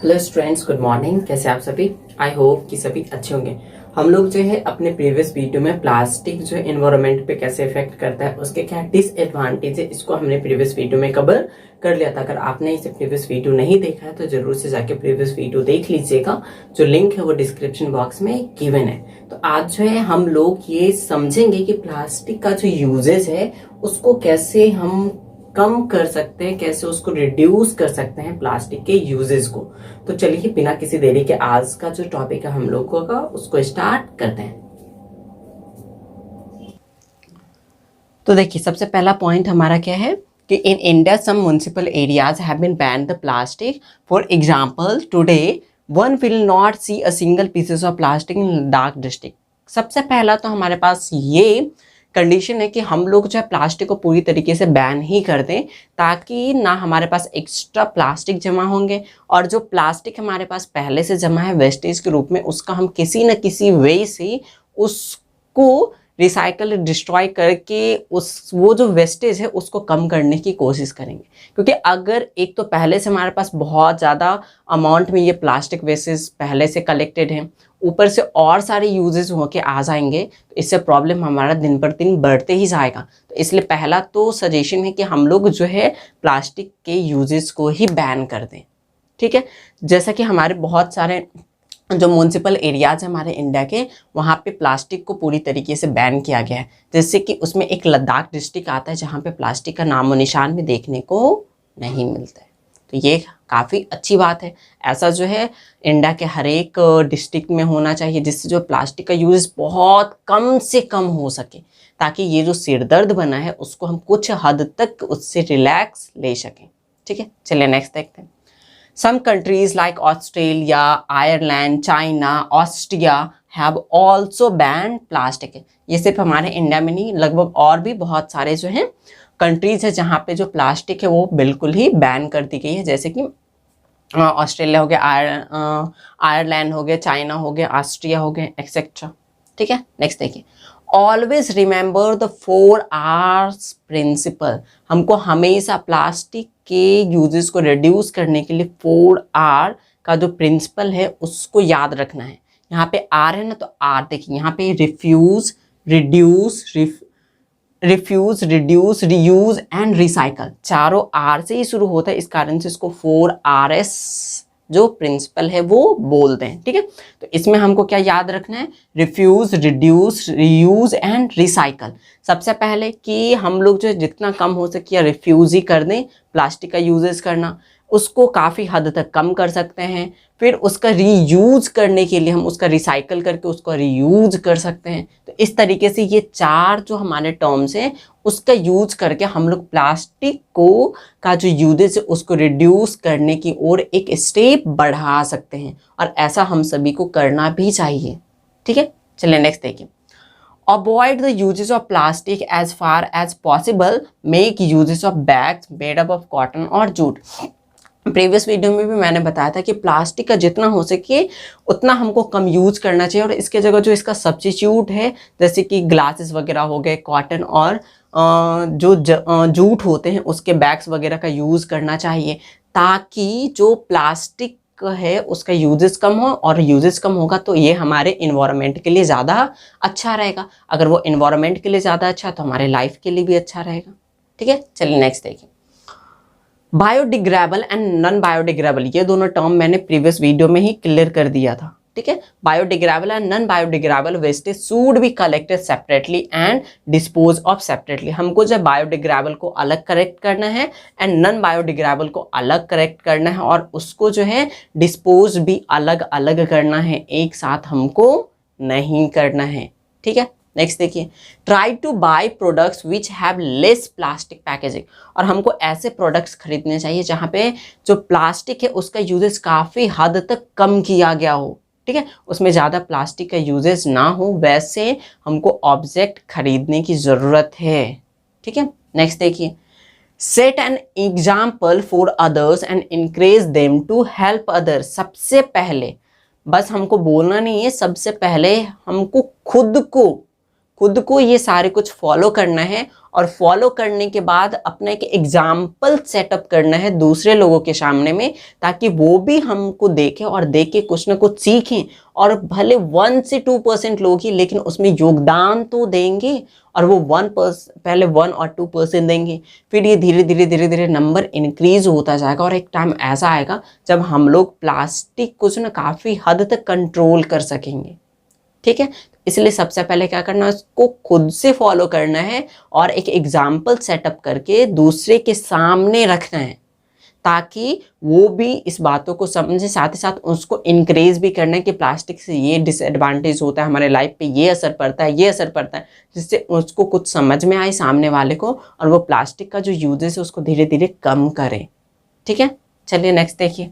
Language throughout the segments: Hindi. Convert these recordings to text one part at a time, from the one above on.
Hello students, good morning. कैसे आप सभी? आई होप कि सभी अच्छे होंगे। हम लोग जो है अपने प्रीवियस वीडियो में प्लास्टिक जो एनवायरनमेंट पे कैसे इफेक्ट करता है, उसके क्या डिसएडवांटेज है, इसको हमने प्रीवियस वीडियो में कवर कर लिया था। अगर आपने इसे प्रीवियस वीडियो नहीं देखा है तो जरूर से जाके प्रीवियस वीडियो देख लीजिएगा। जो लिंक है वो डिस्क्रिप्शन बॉक्स में गिवन है। तो आज जो है हम लोग ये समझेंगे कि प्लास्टिक का जो यूजेज है उसको कैसे हम कम कर सकते हैं, कैसे उसको रिड्यूस कर सकते हैं प्लास्टिक के यूजेस को। तो चलिए बिना किसी देरी के आज का जो टॉपिक है हम लोगों का उसको स्टार्ट करते हैं। तो देखिए, सबसे पहला पॉइंट हमारा क्या है कि in India some municipal areas have been banned the plastic. For example today one will not see a single pieces of plastic in Ladakh district. सबसे पहला तो हमारे पास ये कंडीशन है कि हम लोग जो है प्लास्टिक को पूरी तरीके से बैन ही कर दें, ताकि ना हमारे पास एक्स्ट्रा प्लास्टिक जमा होंगे और जो प्लास्टिक हमारे पास पहले से जमा है वेस्टेज के रूप में, उसका हम किसी न किसी वे से उसको रिसाइकल डिस्ट्रॉय करके उस वो जो वेस्टेज है उसको कम करने की कोशिश करेंगे। क्योंकि अगर एक तो पहले से हमारे पास बहुत ज़्यादा अमाउंट में ये प्लास्टिक वेस्टेज पहले से कलेक्टेड है, ऊपर से और सारे यूजेस होके आ जाएंगे, तो इससे प्रॉब्लम हमारा दिन पर दिन बढ़ते ही जाएगा। तो इसलिए पहला तो सजेशन है कि हम लोग जो है प्लास्टिक के यूजेस को ही बैन कर दें। ठीक है, जैसा कि हमारे बहुत सारे जो म्युनिसिपल एरियाज है हमारे इंडिया के, वहाँ पे प्लास्टिक को पूरी तरीके से बैन किया गया है। जैसे कि उसमें एक लद्दाख डिस्ट्रिक्ट आता है जहाँ पे प्लास्टिक का नामो निशान भी देखने को नहीं मिलता है। तो ये काफ़ी अच्छी बात है। ऐसा जो है इंडिया के हर एक डिस्ट्रिक्ट में होना चाहिए, जिससे जो प्लास्टिक का यूज़ बहुत कम से कम हो सके, ताकि ये जो सिरदर्द बना है उसको हम कुछ हद तक उससे रिलैक्स ले सकें। ठीक है, चलिए नेक्स्ट देखते हैं। Some countries like Australia, Ireland, China, Austria have also banned plastic। ये सिर्फ हमारे इंडिया में नहीं, लगभग और भी बहुत सारे जो हैं कंट्रीज है जहाँ पे जो प्लास्टिक है वो बिल्कुल ही बैन कर दी गई है। जैसे कि ऑस्ट्रेलिया हो गया, आयरलैंड हो गया, चाइना हो गया, ऑस्ट्रिया हो गया, एक्सेट्रा। ठीक है, नेक्स्ट देखिए। Always remember the 4 R's principle. हमको हमेशा प्लास्टिक के यूजेस को रिड्यूस करने के लिए 4 R का जो प्रिंसिपल है उसको याद रखना है। यहाँ पे R है ना, तो R देखिए, यहाँ पे refuse, reduce, reuse and recycle, चारों R से ही शुरू होता है। इस कारण से इसको 4RS जो प्रिंसिपल है वो बोलते हैं। ठीक है, तो इसमें हमको क्या याद रखना है? Refuse, reduce, reuse and recycle. सबसे पहले कि हम लोग जो जितना कम हो सके रिफ्यूज ही कर दें, प्लास्टिक का यूजेस करना उसको काफ़ी हद तक कम कर सकते हैं। फिर उसका रीयूज करने के लिए हम उसका रिसाइकल करके उसको रीयूज कर सकते हैं। तो इस तरीके से ये 4 जो हमारे टर्म्स हैं उसका यूज करके हम लोग प्लास्टिक को का जो यूजेज है उसको रिड्यूस करने की ओर एक स्टेप बढ़ा सकते हैं, और ऐसा हम सभी को करना भी चाहिए। ठीक है, चलिए नेक्स्ट देखिए। Avoid the uses of plastic as far as possible. Make uses of bags made up of cotton or jute. Previous video में भी मैंने बताया था कि प्लास्टिक का जितना हो सके उतना हमको कम यूज करना चाहिए, और इसके जगह जो इसका सब्स्टिट्यूट है जैसे कि ग्लासेस वगैरह हो गए, कॉटन और जो जूट होते हैं उसके बैग्स वगैरह का यूज़ करना चाहिए, ताकि जो प्लास्टिक है उसका यूजेस कम हो, और यूजेस कम होगा तो ये हमारे इन्वायरमेंट के लिए ज़्यादा अच्छा रहेगा। अगर वो इन्वायरमेंट के लिए ज़्यादा अच्छा तो हमारे लाइफ के लिए भी अच्छा रहेगा। ठीक है, चलिए नेक्स्ट देखिए। बायोडिग्रेडेबल एंड नॉन बायोडिग्रेडेबल, ये दोनों टर्म मैंने प्रीवियस वीडियो में ही क्लियर कर दिया था। ठीक है, biodegradable and non biodegradable wastage should be collected separately and dispose of separately. हमको जब बायोडिग्रेडेबल को अलग करेक्ट करना है एंड नॉन बायोडिग्रेडेबल को अलग करेक्ट करना है, और उसको जो है डिस्पोज भी अलग अलग करना है, एक साथ हमको नहीं करना है। ठीक है, नेक्स्ट देखिए। Try to buy products which have less plastic packaging, और हमको ऐसे प्रोडक्ट्स खरीदने चाहिए जहाँ पे जो प्लास्टिक है उसका यूजेस काफ़ी हद तक कम किया गया हो। ठीक है, उसमें ज़्यादा प्लास्टिक का यूजेस ना हो, वैसे हमको ऑब्जेक्ट खरीदने की ज़रूरत है। ठीक है, नेक्स्ट देखिए। Set an example for others and encourage them to help others. सबसे पहले बस हमको बोलना नहीं है, सबसे पहले हमको खुद को खुद को ये सारे कुछ फॉलो करना है और फॉलो करने के बाद अपना एक एग्जाम्पल सेटअप करना है दूसरे लोगों के सामने में, ताकि वो भी हमको देखें और देख के कुछ ना कुछ सीखें। और भले 1 से 2% लोग ही, लेकिन उसमें योगदान तो देंगे, और वो 1% पहले 1 और 2% देंगे, फिर ये धीरे धीरे धीरे धीरे नंबर इंक्रीज होता जाएगा। और एक टाइम ऐसा आएगा जब हम लोग प्लास्टिक को जो ना काफ़ी हद तक कंट्रोल कर सकेंगे। ठीक है, इसलिए सबसे पहले क्या करना है, उसको खुद से फॉलो करना है और एक एग्जाम्पल सेटअप करके दूसरे के सामने रखना है, ताकि वो भी इस बातों को समझे। साथ ही साथ उसको इनक्रेज भी करना है कि प्लास्टिक से ये डिसएडवांटेज होता है, हमारे लाइफ पे ये असर पड़ता है, ये असर पड़ता है, जिससे उसको कुछ समझ में आए सामने वाले को, और वो प्लास्टिक का जो यूजेस है उसको धीरे धीरे कम करे। ठीक है, चलिए नेक्स्ट देखिए।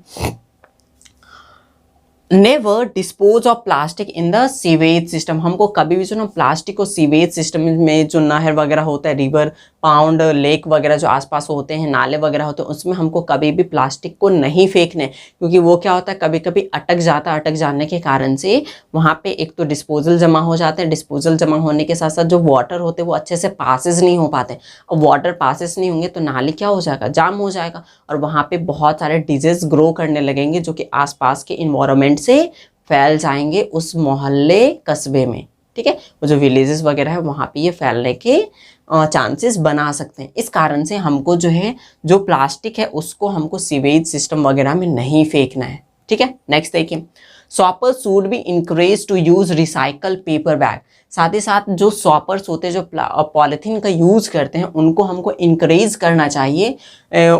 Never dispose of plastic in the sewage system. हमको कभी भी जो ना प्लास्टिक को सीवेज सिस्टम में, जो नहर वगैरह होता है, रिवर, पाउंड, लेक वगैरह जो आसपास होते हैं, नाले वगैरह होते हैं, उसमें हमको कभी भी प्लास्टिक को नहीं फेंकने, क्योंकि वो क्या होता है कभी कभी अटक जाता है। अटक जाने के कारण से वहाँ पे एक तो डिस्पोजल जमा हो जाते हैं, डिस्पोजल जमा होने के साथ साथ जो वाटर होते हैं वो अच्छे से पासेस नहीं हो पाते। अब वाटर पासेस नहीं होंगे तो नाली क्या हो जाएगा, जाम हो जाएगा, और वहाँ पे बहुत सारे डिजीज ग्रो करने लगेंगे जो कि आसपास के इन्वायरमेंट से फैल जाएंगे उस मोहल्ले कस्बे में। ठीक है, वो जो विलेजेस वगैरह है वहाँ पे ये फैलने के चांसेस बना सकते हैं। इस कारण से हमको जो है, जो प्लास्टिक है उसको हमको सीवेज सिस्टम वगैरह में नहीं फेंकना है। ठीक है, नेक्स्ट देखिए। Shoppers should be encourage to use recycle paper bag. साथ ही साथ जो शॉपर्स होते हैं, जो पॉलीथीन का यूज़ करते हैं, उनको हमको इनकरेज करना चाहिए।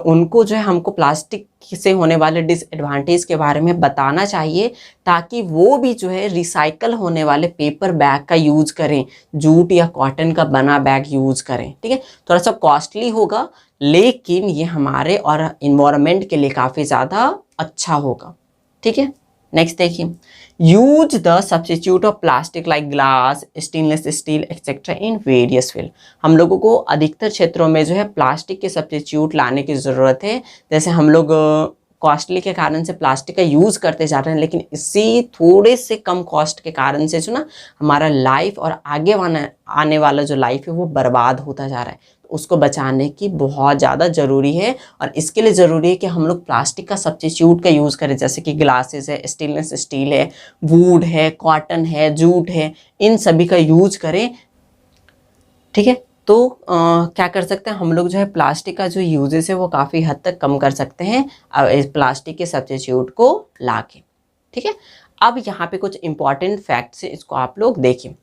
उनको जो है हमको प्लास्टिक से होने वाले डिसएडवांटेज के बारे में बताना चाहिए, ताकि वो भी जो है रिसाइकल होने वाले पेपर बैग का यूज़ करें, जूट या कॉटन का बना बैग यूज़ करें। ठीक है, थोड़ा सा कॉस्टली होगा, लेकिन ये हमारे और इन्वायरमेंट के लिए काफ़ी ज़्यादा अच्छा होगा। ठीक है, नेक्स्ट देखिए। Use the substitute of plastic like glass, stainless steel etcetera in various field. हम लोगों को अधिकतर क्षेत्रों में जो है प्लास्टिक के सब्स्टिट्यूट लाने की ज़रूरत है। जैसे हम लोग कॉस्टली के कारण से प्लास्टिक का यूज़ करते जा रहे हैं, लेकिन इसी थोड़े से कम कॉस्ट के कारण से जो ना हमारा लाइफ और आगे आने वाला जो लाइफ है वो बर्बाद होता जा रहा है। उसको बचाने की बहुत ज़्यादा ज़रूरी है, और इसके लिए ज़रूरी है कि हम लोग प्लास्टिक का सब्स्टिट्यूट का यूज़ करें, जैसे कि ग्लासेस है, स्टेनलेस स्टील है, वुड है, कॉटन है, जूट है, इन सभी का यूज करें। ठीक है, तो क्या कर सकते हैं हम लोग, जो है प्लास्टिक का जो यूजेस है वो काफ़ी हद तक कम कर सकते हैं इस प्लास्टिक के सब्स्टिट्यूट को ला के। ठीक है, अब यहाँ पे कुछ इंपॉर्टेंट फैक्ट्स हैं, इसको आप लोग देखिए।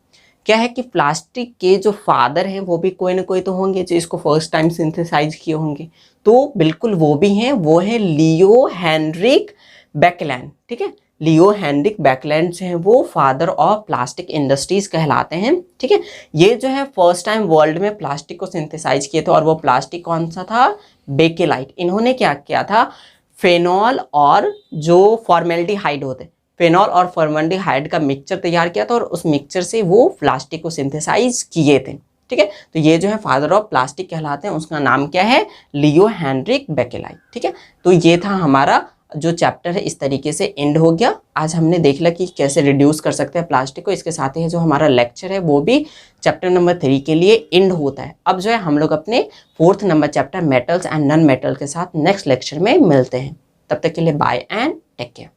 क्या है कि प्लास्टिक के जो फादर हैं वो भी कोई ना कोई तो होंगे जो इसको फर्स्ट टाइम सिंथेसाइज किए होंगे, तो बिल्कुल वो भी हैं, वो है लियो हेनरिक बेकलैंड। ठीक है, लियो हेनरिक बेकलैंड हैं, वो फादर ऑफ प्लास्टिक इंडस्ट्रीज कहलाते हैं। ठीक है, ये जो है फर्स्ट टाइम वर्ल्ड में प्लास्टिक को सिंथेसाइज किए थे, और वो प्लास्टिक कौन सा था, बेकेलाइट। इन्होंने क्या किया था, फेनॉल और जो फॉर्मेल्डिहाइड होते, फेनॉल और फॉर्मेल्डिहाइड का मिक्सचर तैयार किया था, और उस मिक्सचर से वो प्लास्टिक को सिंथेसाइज किए थे। ठीक है, तो ये जो है फादर ऑफ प्लास्टिक कहलाते हैं, उसका नाम क्या है, लियो हेनरिक बेकेलाइट। ठीक है, तो ये था हमारा जो चैप्टर है, इस तरीके से एंड हो गया। आज हमने देख लिया कि कैसे रिड्यूस कर सकते हैं प्लास्टिक को। इसके साथ ही जो हमारा लेक्चर है वो भी चैप्टर नंबर 3 के लिए एंड होता है। अब जो है हम लोग अपने 4th number chapter metals and non metal के साथ नेक्स्ट लेक्चर में मिलते हैं। तब तक के लिए बाय एंड टेक केयर।